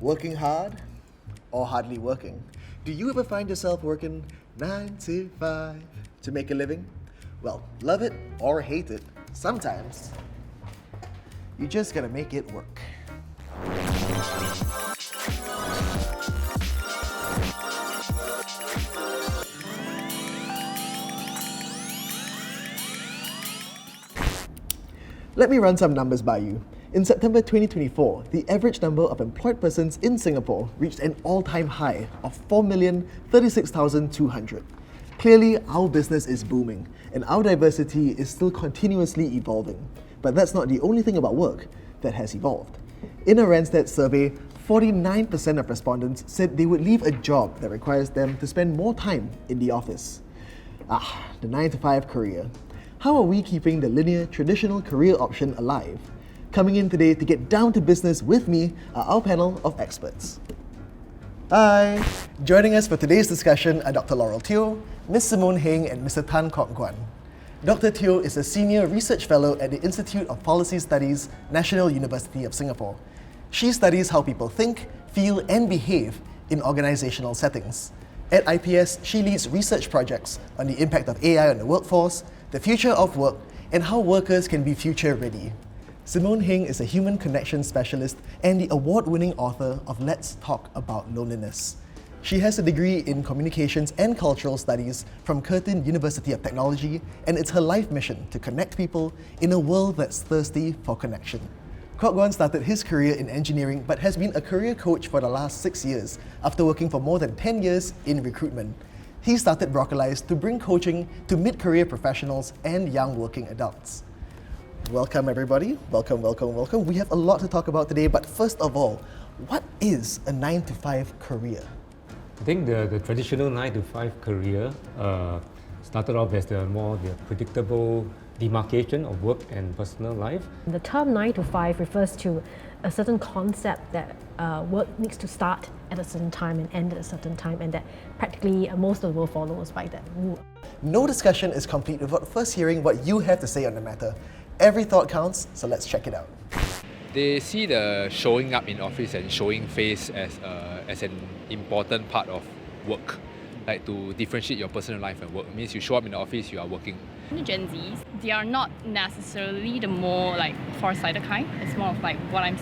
Working hard or hardly working? Do you ever find yourself working 9 to 5 to make a living? Well, love it or hate it, sometimes you just gotta make it work. Let me run some numbers by you. In September 2024, the average number of employed persons in Singapore reached an all-time high of 4,036,200. Clearly, our business is booming, and our diversity is still continuously evolving. But that's not the only thing about work that has evolved. In a Randstad survey, 49% of respondents said they would leave a job that requires them to spend more time in the office. The 9 to 5 career. How are we keeping the linear, traditional career option alive? Coming in today to get down to business with me are our panel of experts. Hi! Joining us for today's discussion are Dr. Laurel Teo, Ms. Simone Heng, and Mr. Tan Kok Guan. Dr. Teo is a Senior Research Fellow at the Institute of Policy Studies, National University of Singapore. She studies how people think, feel, and behave in organizational settings. At IPS, she leads research projects on the impact of AI on the workforce, the future of work, and how workers can be future-ready. Simone Heng is a human connection specialist and the award-winning author of Let's Talk About Loneliness. She has a degree in communications and cultural studies from Curtin University of Technology, and it's her life mission to connect people in a world that's thirsty for connection. Kok Guan started his career in engineering but has been a career coach for the last 6 years after working for more than 10 years in recruitment. He started Broccolize to bring coaching to mid-career professionals and young working adults. Welcome everybody, welcome. We have a lot to talk about today, but first of all, what is a 9 to 5 career? I think the traditional 9 to 5 career started off as the predictable demarcation of work and personal life. The term 9 to 5 refers to a certain concept that work needs to start at a certain time and end at a certain time, and that practically most of the world follows by that rule. No discussion is complete without first hearing what you have to say on the matter. Every thought counts, so let's check it out. They see the showing up in office and showing face as an important part of work, like to differentiate your personal life and work. It means you show up in the office, you are working. The Gen Zs, they are not necessarily the more like far-sighted kind. It's more of like what I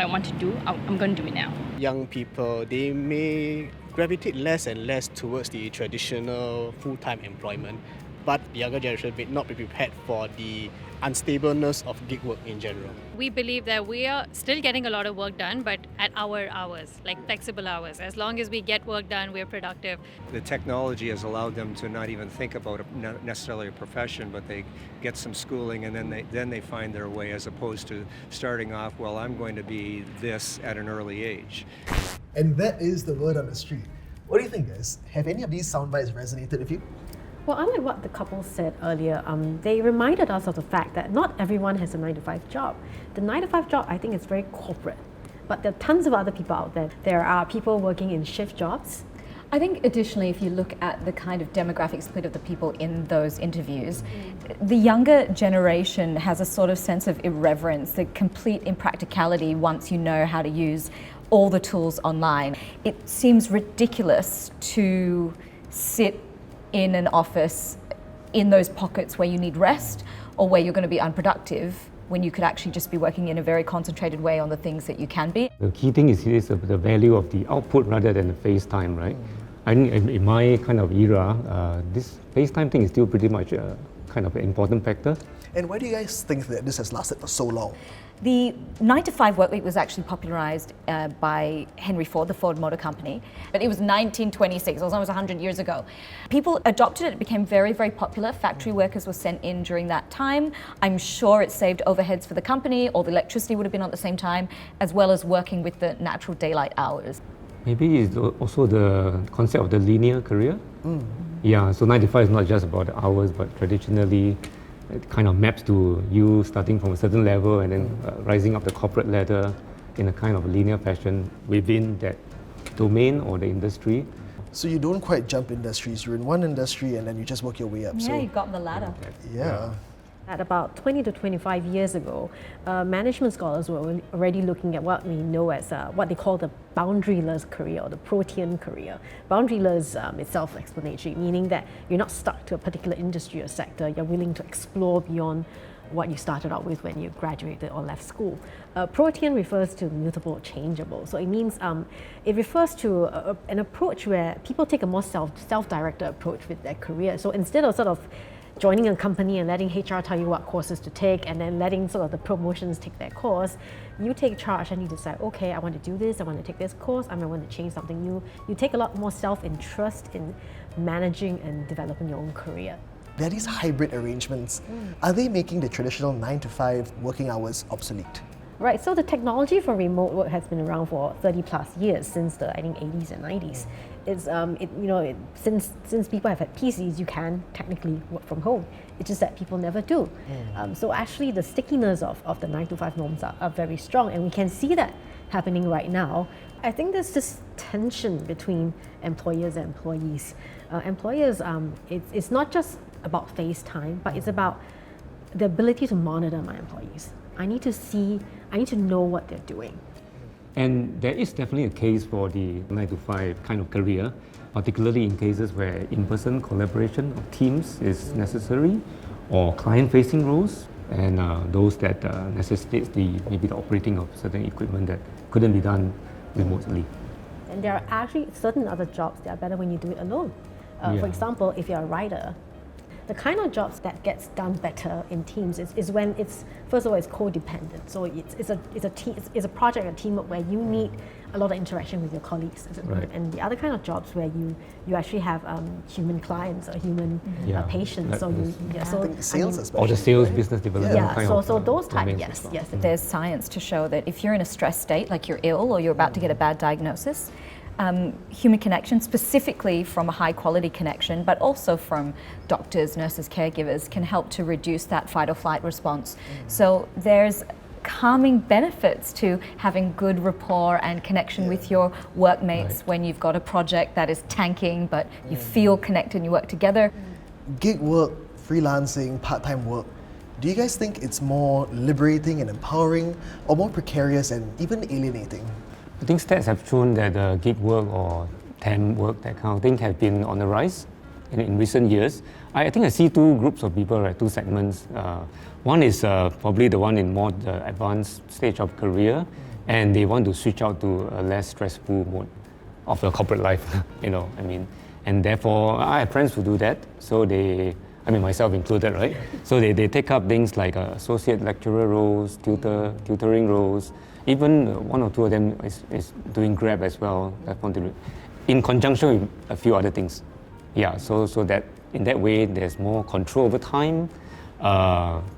want to do, I'm going to do it now. Young people, they may gravitate less and less towards the traditional full-time employment, but the younger generation may not be prepared for the unstableness of gig work in general. We believe that we are still getting a lot of work done, but at our hours, like flexible hours. As long as we get work done, we're productive. The technology has allowed them to not even think about necessarily a profession, but they get some schooling and then they find their way, as opposed to starting off, well, I'm going to be this at an early age. And that is the word on the street. What do you think, guys? Have any of these sound bites resonated with you? Well, unlike what the couple said earlier, they reminded us of the fact that not everyone has a 9 to 5 job. The 9 to 5 job, I think, is very corporate. But there are tons of other people out there. There are people working in shift jobs. I think additionally, if you look at the kind of demographic split of the people in those interviews, the younger generation has a sort of sense of irreverence, the complete impracticality once you know how to use all the tools online. It seems ridiculous to sit in an office in those pockets where you need rest or where you're going to be unproductive, when you could actually just be working in a very concentrated way on the things that you can be. The key thing is the value of the output rather than the face time, right? I think in my kind of era, this face time thing is still pretty much a kind of an important factor. And why do you guys think that this has lasted for so long? The 9 to 5 work week was actually popularized by Henry Ford, the Ford Motor Company, but it was 1926, it was almost 100 years ago. People adopted it, it became very, very popular. Factory workers were sent in during that time. I'm sure it saved overheads for the company, all the electricity would have been on at the same time, as well as working with the natural daylight hours. Maybe it's also the concept of the linear career. Yeah, so 9 to 5 is not just about the hours, but traditionally it kind of maps to you starting from a certain level and then rising up the corporate ladder in a kind of linear fashion within that domain or the industry. So you don't quite jump industries, you're in one industry and then you just work your way up. Yeah, so you've got the ladder. Yeah. At about 20 to 25 years ago, management scholars were already looking at what we know as what they call the boundaryless career or the protean career. Boundaryless is self-explanatory, meaning that you're not stuck to a particular industry or sector, you're willing to explore beyond what you started out with when you graduated or left school. Protean refers to mutable, changeable. So it means, it refers to an approach where people take a more self-directed approach with their career. So instead of sort of joining a company and letting HR tell you what courses to take and then letting sort of the promotions take their course, you take charge and you decide, okay, I want to do this, I want to take this course, I want to change something new. You take a lot more self-interest in managing and developing your own career. There are these hybrid arrangements. Are they making the traditional 9 to 5 working hours obsolete? Right, so the technology for remote work has been around for 30 plus years, since the, I think, 80s and 90s. Since people have had PCs, you can technically work from home. It's just that people never do. So actually the stickiness of the 9 to 5 norms are very strong, and we can see that happening right now. I think there's this tension between employers and employees. Employers, it's not just about face time, but it's about the ability to monitor my employees. I need to know what they're doing. And there is definitely a case for the 9 to 5 kind of career, particularly in cases where in-person collaboration of teams is necessary, or client-facing roles, and those that necessitates maybe the operating of certain equipment that couldn't be done remotely. And there are actually certain other jobs that are better when you do it alone. For example, if you're a writer, the kind of jobs that gets done better in teams is when it's, first of all, it's codependent. So it's a project, a teamwork where you need a lot of interaction with your colleagues. Right. And the other kind of jobs where you actually have human clients or human patients. So Sales especially. Or the sales, business development kind of so those types, domains yes. There's science to show that if you're in a stress state, like you're ill or you're about to get a bad diagnosis, human connection, specifically from a high quality connection, but also from doctors, nurses, caregivers, can help to reduce that fight or flight response. So there's calming benefits to having good rapport and connection with your workmates when you've got a project that is tanking, but you feel connected and you work together. Gig work, freelancing, part-time work, do you guys think it's more liberating and empowering, or more precarious and even alienating? I think stats have shown that gig work or temp work, that kind of thing, have been on the rise in recent years. I think I see two groups of people, right, two segments. One is probably the one in more advanced stage of career, and they want to switch out to a less stressful mode of a corporate life, and therefore I have friends who do that. So myself included, right? So they take up things like associate lecturer roles, tutoring roles. Even one or two of them is doing Grab as well, in conjunction with a few other things. Yeah, so that in that way there's more control over time,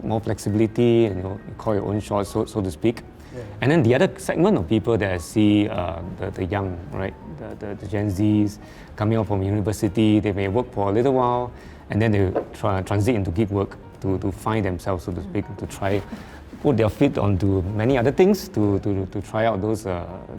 more flexibility, and you call your own shots, so to speak. Yeah. And then the other segment of people that I see, the young, right, the Gen Zs coming out from university, they may work for a little while, and then they transit into gig work to find themselves, so to speak, to try put their feet onto many other things, to try out those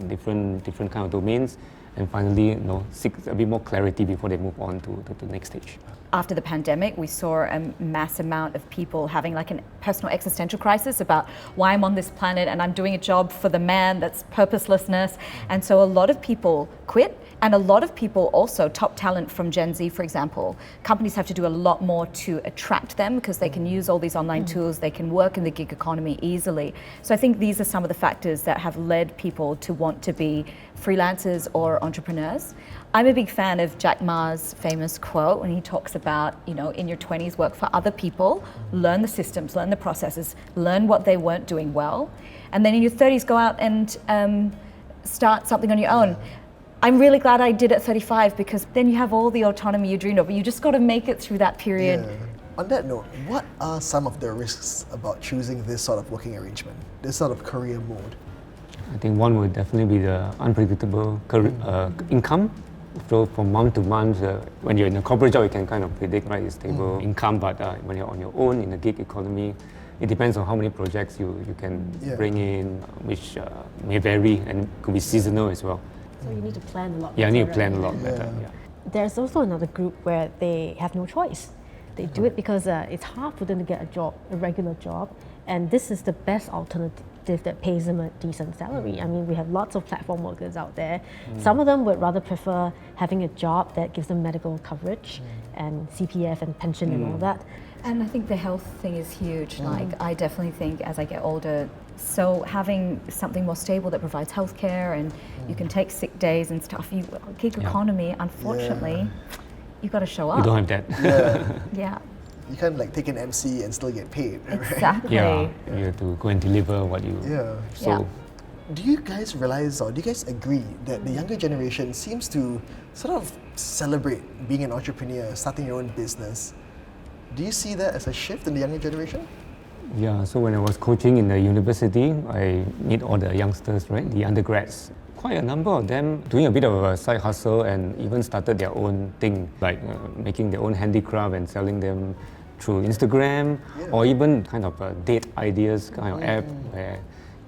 different kind of domains, and finally seek a bit more clarity before they move on to the next stage. After the pandemic, we saw a mass amount of people having like a personal existential crisis about why I'm on this planet and I'm doing a job for the man, that's purposelessness. And so a lot of people quit. And a lot of people also, top talent from Gen Z, for example, companies have to do a lot more to attract them because they can use all these online tools, they can work in the gig economy easily. So I think these are some of the factors that have led people to want to be freelancers or entrepreneurs. I'm a big fan of Jack Ma's famous quote when he talks about, in your 20s, work for other people, learn the systems, learn the processes, learn what they weren't doing well, and then in your 30s go out and start something on your own. I'm really glad I did at 35 because then you have all the autonomy you dreamed of, but you just got to make it through that period. Yeah. On that note, what are some of the risks about choosing this sort of working arrangement, this sort of career mode? I think one would definitely be the unpredictable income. So from month to month, when you're in a corporate job, you can kind of predict, right, it's stable income, but when you're on your own in the gig economy, it depends on how many projects you can bring in, which may vary and could be seasonal as well. So you need to plan a lot better. Yeah, you need to plan a lot better. Yeah. There's also another group where they have no choice. They do it because it's hard for them to get a job, a regular job, and this is the best alternative that pays them a decent salary. I mean, we have lots of platform workers out there. Some of them would rather prefer having a job that gives them medical coverage and CPF and pension and all that. And I think the health thing is huge. Like, I definitely think as I get older, so having something more stable that provides healthcare and you can take sick days and stuff. Gig economy, unfortunately, you've got to show up. You don't have that. Yeah. Yeah. You can't like take an MC and still get paid. Right? Exactly. Yeah, you have to go and deliver what you Yeah. Do you guys realize, or do you guys agree that the younger generation seems to sort of celebrate being an entrepreneur, starting your own business? Do you see that as a shift in the younger generation? Yeah, so when I was coaching in the university, I meet all the youngsters, right, the undergrads. Quite a number of them doing a bit of a side hustle and even started their own thing, like making their own handicraft and selling them through Instagram, or even kind of a date ideas kind of app where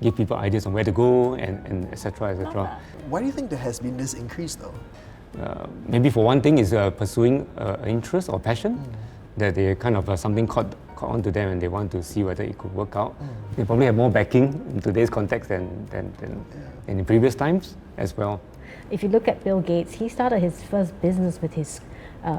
give people ideas on where to go and etc. etc. Why do you think there has been this increase though? Maybe for one thing is pursuing interest or passion, that they kind of something caught on to them and they want to see whether it could work out. They probably have more backing in today's context than in previous times as well. If you look at Bill Gates, he started his first business with his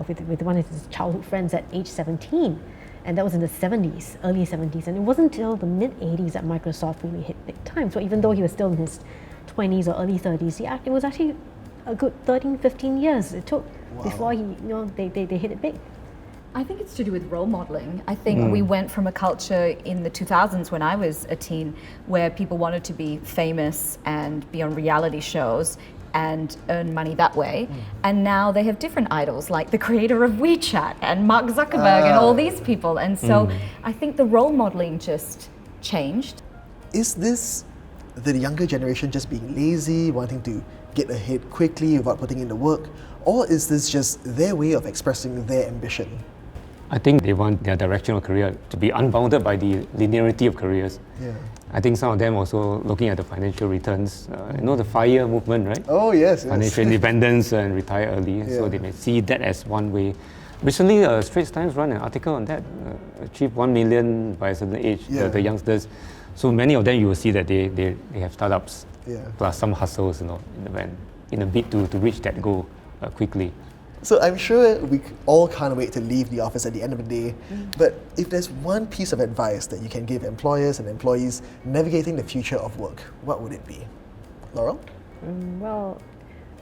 with one of his childhood friends at age 17, and that was in the 70s, early 70s, and it wasn't until the mid 80s that Microsoft really hit big time. So even though he was still in his 20s or early 30s, it was actually a good 13, 15 years it took before they hit it big. I think it's to do with role modeling. I think we went from a culture in the 2000s when I was a teen where people wanted to be famous and be on reality shows and earn money that way. And now they have different idols like the creator of WeChat and Mark Zuckerberg and all these people. And so I think the role modeling just changed. Is this the younger generation just being lazy, wanting to get ahead quickly without putting in the work? Or is this just their way of expressing their ambition? I think they want their direction of career to be unbounded by the linearity of careers. Yeah. I think some of them also looking at the financial returns. The FIRE movement, right? Oh, yes. Financial independence and retire early. So they may see that as one way. Recently, Straits Times ran an article on that. Achieve 1 million by a certain age, the youngsters. So many of them, you will see that they have startups, plus some hustles, in a bid to reach that goal quickly. So I'm sure we all can't wait to leave the office at the end of the day, but if there's one piece of advice that you can give employers and employees navigating the future of work, what would it be? Laurel? Well,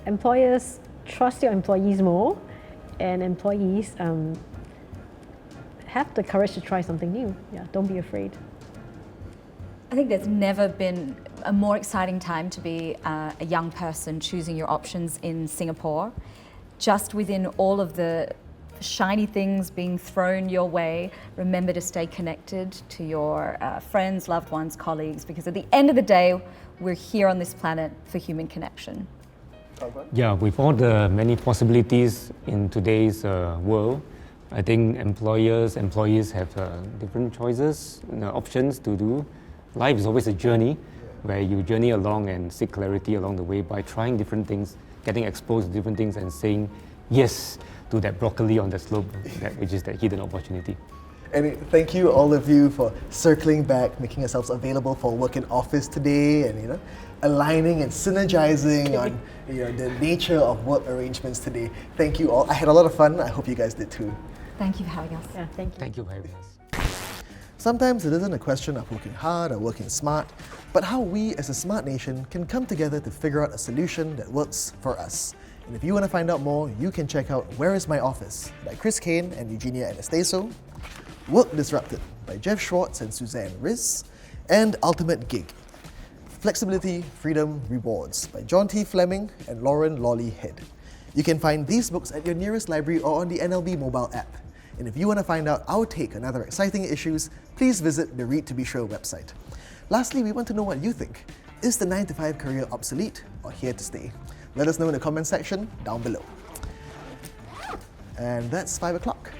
employers, trust your employees more, and employees have the courage to try something new. Yeah, don't be afraid. I think there's never been a more exciting time to be a young person choosing your options in Singapore. Just within all of the shiny things being thrown your way, remember to stay connected to your friends, loved ones, colleagues, because at the end of the day, we're here on this planet for human connection. Yeah, with all the many possibilities in today's world, I think employers, employees have different choices, options to do. Life is always a journey where you journey along and seek clarity along the way by trying different things, getting exposed to different things and saying yes to that broccoli on the slope, which is that hidden opportunity. And thank you all of you for circling back, making yourselves available for work in office today, and aligning and synergizing on the nature of work arrangements today. Thank you all. I had a lot of fun. I hope you guys did too. Thank you for having us. Yeah, thank you. Thank you for having us. Sometimes it isn't a question of working hard or working smart, but how we as a smart nation can come together to figure out a solution that works for us. And if you want to find out more, you can check out Where is My Office by Chris Kane and Eugenia Anastaso, Work Disrupted by Jeff Schwartz and Suzanne Riz, and Ultimate Gig, Flexibility, Freedom, Rewards by John T. Fleming and Lauren Lawley Head. You can find these books at your nearest library or on the NLB mobile app. And if you want to find out our take on other exciting issues, please visit the Read to Be Sure website. Lastly, we want to know what you think. Is the 9-to-5 career obsolete or here to stay? Let us know in the comment section down below. And that's 5 o'clock.